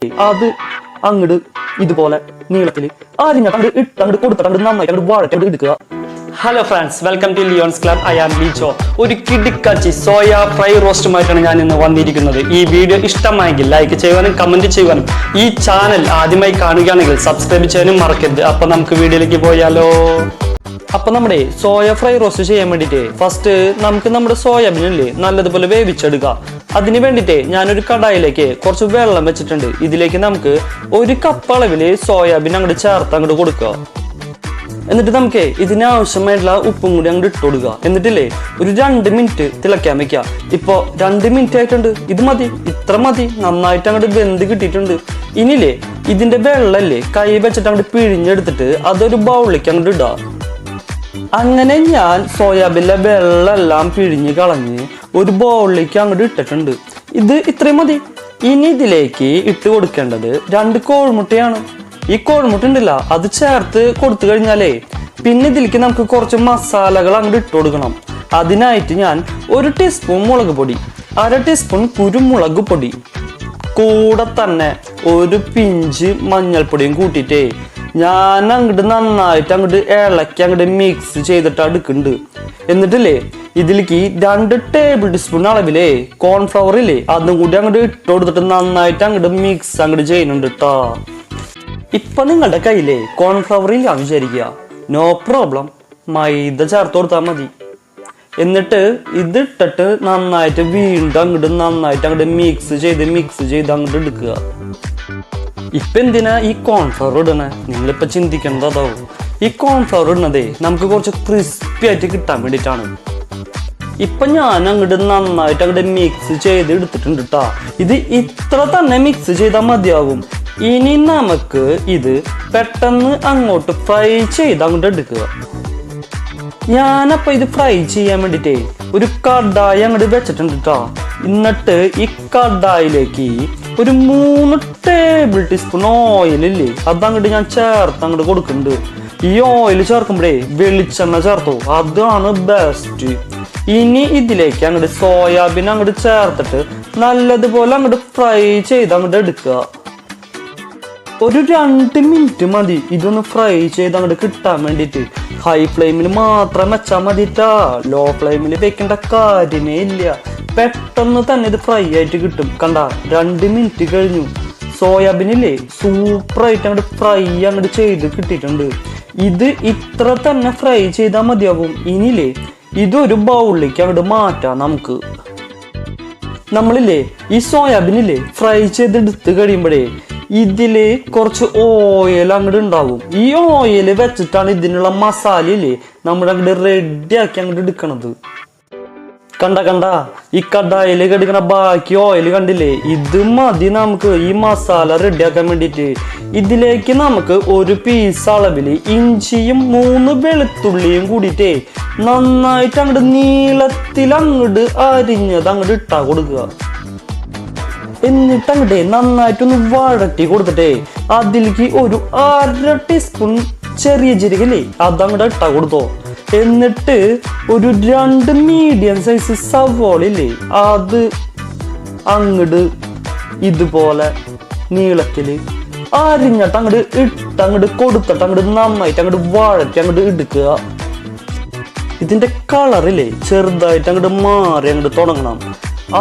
അത് അങ്ങോട്ട് ഇതുപോലെ നീളത്തില് അരിഞ്ഞിട്ട് അങ്ങോട്ട് കൊടുത്തിട്ട് നന്നായിട്ട് അങ്ങോട്ട് വാഴട്ട് എടുക്കുക. Hello friends, welcome to Lions club. I am ലീച്ചോ. ഒരു കിടിക്കാച്ചി സോയ ഫ്രൈ റോസ്റ്റുമായിട്ടാണ് ഞാൻ ഇന്ന് വന്നിരിക്കുന്നത്. ഈ വീഡിയോ ഇഷ്ടമായെങ്കിൽ ലൈക്ക് ചെയ്യുവാനും കമന്റ് ചെയ്യുവാനും ഈ ചാനൽ ആദ്യമായി കാണുകയാണെങ്കിൽ സബ്സ്ക്രൈബ് ചെയ്യാനും മറക്കരുത്. അപ്പൊ നമുക്ക് വീഡിയോയിലേക്ക് പോയാലോ. അപ്പൊ നമ്മുടെ സോയ ഫ്രൈ റോസ്റ്റ് ചെയ്യാൻ വേണ്ടിട്ട് ഫസ്റ്റ് നമുക്ക് നമ്മുടെ സോയാബീനില്ലേ നല്ലതുപോലെ വേവിച്ചെടുക്കുക. അതിന് വേണ്ടിട്ട് ഞാനൊരു കടായിലേക്ക് കുറച്ച് വെള്ളം വെച്ചിട്ടുണ്ട്. ഇതിലേക്ക് നമുക്ക് ഒരു കപ്പ് അളവില് സോയാബീൻ അങ്ങോട്ട് ചേർത്ത് അങ്ങോട്ട് കൊടുക്കുക. എന്നിട്ട് നമുക്ക് ഇതിനാവശ്യമായിട്ടുള്ള ഉപ്പും കൂടി അങ്ങോട്ട് ഇട്ട് കൊടുക്കുക. എന്നിട്ടില്ലേ ഒരു 2 മിനിറ്റ് തിളയ്ക്കാൻ വെക്കുക. ഇപ്പൊ 2 മിനിറ്റ് ആയിട്ടുണ്ട്. ഇത് മതി, ഇത്ര മതി, നന്നായിട്ട് അങ്ങോട്ട് വെന്ത് കിട്ടിയിട്ടുണ്ട്. ഇനിയില്ലേ ഇതിന്റെ വെള്ളല്ലേ കൈ വെച്ചിട്ട് അങ്ങോട്ട് പിഴിഞ്ഞെടുത്തിട്ട് അതൊരു ബൗളിലേക്ക് അങ്ങോട്ട് ഇടുക. അങ്ങനെ ഞാൻ സോയാബീനിലെ വെള്ളമെല്ലാം പിഴിഞ്ഞ് കളഞ്ഞ് ഒരു ബൗളിലേക്ക് അങ്ങോട്ട് ഇട്ടിട്ടുണ്ട്. ഇത് ഇത്രയും മതി. ഇനി ഇതിലേക്ക് ഇട്ട് കൊടുക്കേണ്ടത് 2 കോഴിമുട്ടയാണ്. ഈ കോഴിമുട്ട ഉണ്ടല്ല, അത് ചേർത്ത് കൊടുത്തു കഴിഞ്ഞാലേ പിന്നെ ഇതിലേക്ക് നമുക്ക് കുറച്ച് മസാലകൾ അങ്ങോട്ട് ഇട്ട് കൊടുക്കണം. അതിനായിട്ട് ഞാൻ 1 ടീസ്പൂൺ മുളക് പൊടി, 1/2 ടീസ്പൂൺ കുരുമുളക് പൊടി, കൂടെ തന്നെ ഒരു പിഞ്ച് മഞ്ഞൾപ്പൊടിയും കൂട്ടിയിട്ടേ ഞാൻ അങ്ങോട്ട് നന്നായിട്ട് അങ്ങോട്ട് ഇളക്കി അങ്ങോട്ട് മിക്സ് ചെയ്തിട്ട് എടുക്കുന്നുണ്ട്. എന്നിട്ടില്ലേ ഇതിലേക്ക് 2 ടേബിൾ ടീസ്പൂൺ അളവിലേ കോൺഫ്ലവർ ഇല്ലേ അതും കൂടി അങ്ങോട്ട് ഇട്ട് കൊടുത്തിട്ട് നന്നായിട്ട് അങ്ങോട്ട് മിക്സ് അങ്ങോട്ട് ചെയ്യുന്നുണ്ട് കേട്ടോ. ഇപ്പൊ നിങ്ങളുടെ കയ്യിലെ കോൺഫ്ലവർ ഇല്ലാന്ന് വിചാരിക്കുക, നോ പ്രോബ്ലം, മൈദ ചേർത്ത് കൊടുത്താൽ മതി. എന്നിട്ട് ഇതിട്ടിട്ട് നന്നായിട്ട് വീണ്ടും അങ്ങോട്ട് നന്നായിട്ട് അങ്ങോട്ട് മിക്സ് ചെയ്ത് അങ്ങോട്ട് എടുക്കുക. ഇപ്പൊ എന്തിനാ ഈ കോൺഫ്ലവർ ഇടണേ നിങ്ങളിപ്പോ ചിന്തിക്കേണ്ടത് അതാവും. ഈ കോൺഫ്ലവർ ഇടുന്നതേ നമുക്ക് കുറച്ച് ക്രിസ്പി ആയിട്ട് കിട്ടാൻ വേണ്ടിയിട്ടാണ്. ഇപ്പൊ ഞാൻ അങ്ങോട്ട് നന്നായിട്ട് അങ്ങോട്ട് മിക്സ് ചെയ്ത് എടുത്തിട്ടുണ്ട് കേട്ടോ. ഇത് ഇത്ര തന്നെ മിക്സ് ചെയ്താൽ മതിയാവും. ഇനി നമുക്ക് ഇത് പെട്ടെന്ന് അങ്ങോട്ട് ഫ്രൈ ചെയ്ത് അങ്ങോട്ട് എടുക്കുക. ഞാനപ്പോ ഇത് ഫ്രൈ ചെയ്യാൻ വേണ്ടിട്ടേ ഒരു കടായി അങ്ങോട്ട് വെച്ചിട്ടുണ്ട് കേട്ടോ. എന്നിട്ട് ഈ കടായിലേക്ക് ഒരു 3 ടേബിൾ ടീസ്പൂൺ ഓയിലില്ലേ അതങ്ങോട്ട് ഞാൻ ചേർത്ത് അങ്ങോട്ട് കൊടുക്കുന്നുണ്ട്. ഈ ഓയിൽ ചേർക്കുമ്പോഴേ വെളിച്ചെണ്ണ ചേർത്തോ, അതാണ് ബെസ്റ്റ്. ഇനി ഇതിലേക്ക് അങ്ങോട്ട് സോയാബീൻ അങ്ങോട്ട് ചേർത്തിട്ട് നല്ലതുപോലെ അങ്ങോട്ട് ഫ്രൈ ചെയ്ത് അങ്ങോട്ട് എടുക്കുക. ഒരു 2 മിനിറ്റ് മതി ഇതൊന്ന് ഫ്രൈ ചെയ്ത് അങ്ങോട്ട് കിട്ടാൻ വേണ്ടിട്ട്. ഹൈ ഫ്ലെയിമിൽ മാത്രം വെച്ചാൽ മതിട്ടാ, ലോ ഫ്ലെയിമിൽ വെക്കേണ്ട കാര്യമേ ഇല്ല. പെട്ടെന്ന് തന്നെ ഇത് ഫ്രൈ ആയിട്ട് കിട്ടും. കണ്ട 2 മിനിറ്റ് കഴിഞ്ഞു. സോയാബീനില്ലേ സൂപ്പറായിട്ട് അങ്ങോട്ട് ഫ്രൈ അങ്ങോട്ട് ചെയ്ത് കിട്ടിയിട്ടുണ്ട്. ഇത് ഇത്ര തന്നെ ഫ്രൈ ചെയ്താൽ മതിയാവും. ഇനിയില്ലേ ഇതൊരു ബൗളിലേക്ക് അങ്ങോട്ട് മാറ്റാം നമുക്ക്. നമ്മളില്ലേ ഈ സോയാബീനില്ലേ ഫ്രൈ ചെയ്തെടുത്ത് കഴിയുമ്പോഴേ ഇതില് കുറച്ച് ഓയിൽ അങ്ങോട്ട് ഉണ്ടാവും. ഈ ഓയിൽ വെച്ചിട്ടാണ് ഇതിനുള്ള മസാല ഇല്ലേ നമ്മൾ അങ്ങോട്ട് റെഡിയാക്കി അങ്ങോട്ട് എടുക്കണത്. കണ്ട ഈ കടായില് കടിക്കണ ബാക്കി ഓയിൽ കണ്ടില്ലേ, ഇത് മതി നമുക്ക് ഈ മസാല റെഡിയാക്കാൻ വേണ്ടിയിട്ട്. ഇതിലേക്ക് നമുക്ക് 1 പീസ് അളവില് ഇഞ്ചിയും 3 വെളുത്തുള്ളിയും കൂടിയിട്ടേ നന്നായിട്ട് അങ്ങോട്ട് നീളത്തിൽ അങ്ങോട്ട് അരിഞ്ഞത് അങ്ങോട്ട് ഇട്ടാ കൊടുക്കുക. എന്നിട്ട് അങ്ങോട്ടേ നന്നായിട്ടൊന്ന് വഴട്ടി കൊടുത്തിട്ടേ അതിലേക്ക് ഒരു 1/2 ടീസ്പൂൺ ചെറിയ ജീരകല്ലേ അതങ്ങോട്ട് ഇട്ടാ കൊടുത്തോ. എന്നിട്ട് ഒരു 2 മീഡിയം സൈസ് സവോളയില്ലേ അത് അങ്ങോട്ട് ഇതുപോലെ നീളത്തില് അരിഞ്ഞിട്ട് അങ്ങോട്ട് ഇട്ടങ്ങോട്ട് കൊടുത്തിട്ട് അങ്ങോട്ട് നന്നായിട്ട് അങ്ങോട്ട് വഴറ്റി അങ്ങോട്ട് എടുക്കുക. ഇതിന്റെ കളറില്ലേ ചെറുതായിട്ട് അങ്ങോട്ട് മാറി അങ്ങോട്ട് തുടങ്ങണം.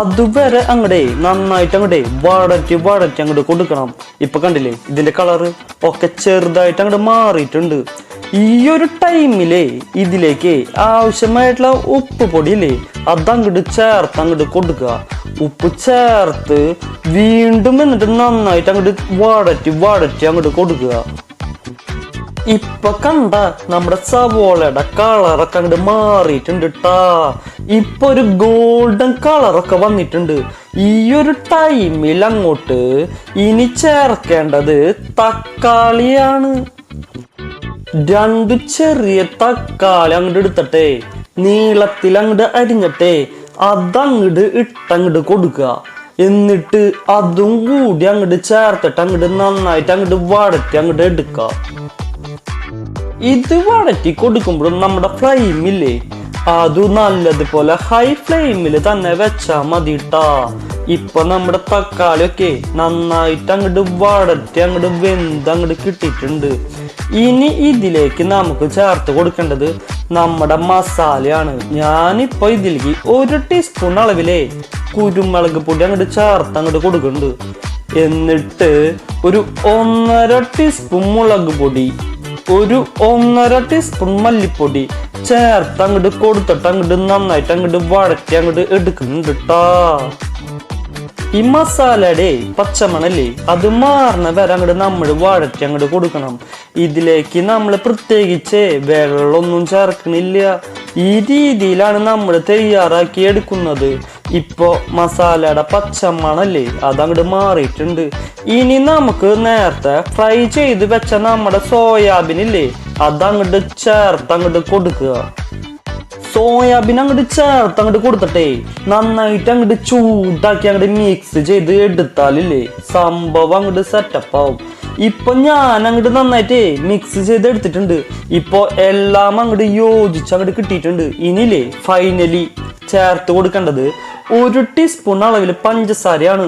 അതുവരെ അങ്ങടെ നന്നായിട്ട് അങ്ങടെ വഴറ്റി അങ്ങോട്ട് കൊടുക്കണം. ഇപ്പൊ കണ്ടില്ലേ ഇതിന്റെ കളറ് ഒക്കെ ചെറുതായിട്ട് അങ്ങോട്ട് മാറിയിട്ടുണ്ട്. ഈ ഒരു ടൈമിലേ ഇതിലേക്ക് ആവശ്യമായിട്ടുള്ള ഉപ്പ് പൊടിയില്ലേ അതങ്ങോട്ട് ചേർത്ത് അങ്ങോട്ട് കൊടുക്കുക. ഉപ്പ് ചേർത്ത് വീണ്ടും എന്നിട്ട് നന്നായിട്ട് അങ്ങോട്ട് വഴറ്റി അങ്ങോട്ട് കൊടുക്കുക. ഇപ്പൊ കണ്ട നമ്മുടെ സവോളയുടെ കളറൊക്കെ അങ്ങോട്ട് മാറിയിട്ടുണ്ട് ട്ടാ. ഇപ്പൊ ഒരു ഗോൾഡൻ കളറൊക്കെ വന്നിട്ടുണ്ട്. ഈ ഒരു ടൈമിൽ അങ്ങോട്ട് ഇനി ചേർക്കേണ്ടത് തക്കാളിയാണ്. 2 ചെറിയ തക്കാളി അങ്ങോട്ട് എടുത്തിട്ടെ നീളത്തിൽ അങ്ങോട്ട് അരിഞ്ഞിട്ടെ അതങ്ങോട്ട് ഇട്ടങ്ങോട്ട് കൊടുക്കുക. എന്നിട്ട് അതും കൂടി അങ്ങോട്ട് ചേർത്തിട്ട് അങ്ങോട്ട് നന്നായിട്ട് അങ്ങോട്ട് വഴറ്റി അങ്ങോട്ട് എടുക്കുക. ഇത് വഴറ്റി കൊടുക്കുമ്പോഴും നമ്മുടെ ഫ്ലെയിമില്ലേ അത് നല്ലതുപോലെ ഹൈ ഫ്ലെയിമിൽ തന്നെ വെച്ചാ മതിട്ടാ. ഇപ്പൊ നമ്മുടെ തക്കാളിയൊക്കെ നന്നായിട്ട് അങ്ങോട്ട് വടറ്റി അങ്ങോട്ട് വെന്ത് അങ്ങോട്ട് കിട്ടിയിട്ടുണ്ട്. ഇനി ഇതിലേക്ക് നമുക്ക് ചേർത്ത് കൊടുക്കേണ്ടത് നമ്മുടെ മസാലയാണ്. ഞാനിപ്പോ ഇതിലേക്ക് 1 ടീസ്പൂൺ അളവിലെ കുരുമുളക് പൊടി അങ്ങോട്ട് ചേർത്ത് അങ്ങോട്ട് കൊടുക്കുന്നുണ്ട്. എന്നിട്ട് ഒരു 1.5 ടീസ്പൂൺ മുളക് പൊടി, ഒരു 1.5 ടീസ്പൂൺ മല്ലിപ്പൊടി ചേർത്ത് അങ്ങോട്ട് കൊടുത്തിട്ട് അങ്ങോട്ട് നന്നായിട്ട് അങ്ങോട്ട് വഴറ്റി അങ്ങോട്ട് എടുക്കുന്നുണ്ട് ട്ടാ. ഈ മസാലയുടെ പച്ചമണല്ലേ അത് മാറണ വരെ അങ്ങോട്ട് നമ്മൾ വഴറ്റി അങ്ങോട്ട് കൊടുക്കണം. ഇതിലേക്ക് നമ്മൾ പ്രത്യേകിച്ച് വെള്ളമൊന്നും ചേർക്കണില്ല. ഈ രീതിയിലാണ് നമ്മൾ തയ്യാറാക്കി എടുക്കുന്നത്. ഇപ്പോ മസാലയുടെ പച്ചമണല്ലേ അതങ്ങോട്ട് മാറിയിട്ടുണ്ട്. ഇനി നമുക്ക് നേരത്തെ ഫ്രൈ ചെയ്ത് വെച്ച നമ്മുടെ സോയാബീനില്ലേ അതങ്ങോട്ട് ചേർത്ത് അങ്ങോട്ട് കൊടുക്കുക. സോയാബീൻ അങ്ങോട്ട് ചേർത്ത് അങ്ങോട്ട് കൊടുത്തിട്ടേ നന്നായിട്ട് അങ്ങോട്ട് ചൂടാക്കി അങ്ങോട്ട് മിക്സ് ചെയ്ത് എടുത്താലില്ലേ സംഭവം അങ്ങോട്ട് സെറ്റപ്പ് ആവും. ഇപ്പൊ ഞാൻ അങ്ങോട്ട് നന്നായിട്ട് മിക്സ് ചെയ്ത് എടുത്തിട്ടുണ്ട്. ഇപ്പൊ എല്ലാം അങ്ങോട്ട് യോജിച്ച് അങ്ങോട്ട് കിട്ടിയിട്ടുണ്ട്. ഇനിയില്ലേ ഫൈനലി ചേർത്ത് കൊടുക്കേണ്ടത് 1 ടീസ്പൂൺ അളവിൽ പഞ്ചസാരയാണ്.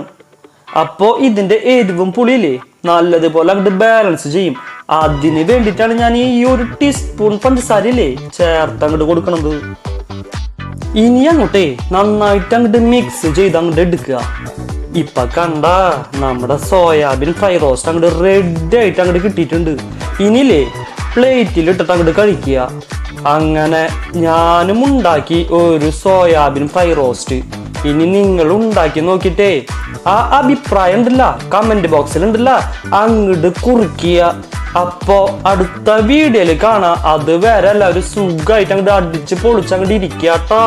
അപ്പോ ഇതിന്റെ എരിവും പുളിയില്ലേ നല്ലതുപോലെ അങ്ങോട്ട് ബാലൻസ് ചെയ്യും. അതിന് വേണ്ടിയിട്ടാണ് ഞാൻ ഈ 1 ടീസ്പൂൺ പഞ്ചസാരയില്ലേ ചേർത്ത് അങ്ങോട്ട് കൊടുക്കണത്. ഇനി അങ്ങോട്ടേ നന്നായിട്ട് അങ്ങോട്ട് മിക്സ് ചെയ്ത് അങ്ങോട്ട് എടുക്കുക. ഇപ്പൊ കണ്ട നമ്മുടെ സോയാബീൻ ഫ്രൈ റോസ്റ്റ് അങ്ങോട്ട് റെഡി ആയിട്ട് അങ്ങോട്ട് കിട്ടിയിട്ടുണ്ട്. ഇനിയില്ലേ പ്ലേറ്റിൽ ഇട്ടിട്ട് അങ്ങോട്ട് കഴിക്കുക. അങ്ങനെ ഞാനും ഉണ്ടാക്കി ഒരു സോയാബീൻ ഫ്രൈ റോസ്റ്റ്. ഇനി നിങ്ങൾ ഉണ്ടാക്കി നോക്കിട്ടേ ആ അഭിപ്രായം ഉണ്ടല്ല കമന്റ് ബോക്സിൽ ഉണ്ടല്ല അങ്ങോട്ട് കുറിക്കുക. അപ്പോ അടുത്ത വീഡിയോയിൽ കാണാം. അത് വരെ എല്ലാവരും സുഖമായിട്ട് അങ്ങോട്ട് അടിച്ച് പൊളിച്ച് അങ്ങോട്ട് ഇരിക്കാട്ടാ.